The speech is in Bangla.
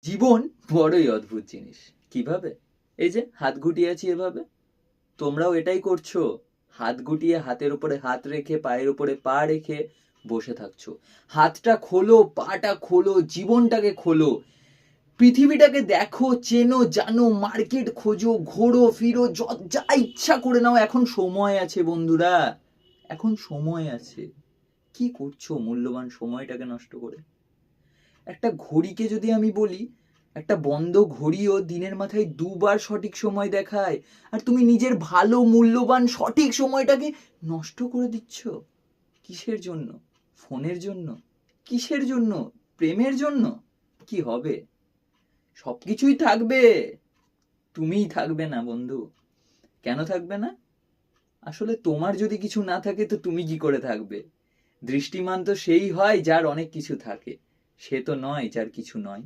জীবন বড়ই অদ্ভুত জিনিস। কিভাবে? এই যে হাত গুটিয়ে আছি এভাবে, তোমরাও এটাই করছো। হাত গুটিয়ে হাতের উপরে হাত রেখে পায়ের উপরে পা রেখে বসে থাকছো। হাতটা খোলো, পাটা খোলো, জীবনটাকে খোলো, পৃথিবীটাকে দেখো, চেনো, জানো, মার্কেট খোঁজো, ঘোরো ফিরো, যা ইচ্ছা করে নাও। এখন সময় আছে বন্ধুরা, এখন সময় আছে। কি করছো মূল্যবান সময়টাকে নষ্ট করে? একটা ঘড়িকে যদি আমি বলি, একটা বন্ধ ঘড়িও দিনের মাথায় দুবার সঠিক সময় দেখায়, আর তুমি নিজের ভালো মূল্যবান সঠিক সময়টাকে নষ্ট করে দিচ্ছ। কিসের জন্য? ফোনের জন্য? কিসের জন্য? প্রেমের জন্য? কি হবে? সবকিছুই থাকবে, তুমিই থাকবে না বন্ধু। কেন থাকবে না? আসলে তোমার যদি কিছু না থাকে তো তুমি কি করে থাকবে? দৃষ্টিমান তো সেই হয় যার অনেক কিছু থাকে, সে তো নয় যার কিছু নয়।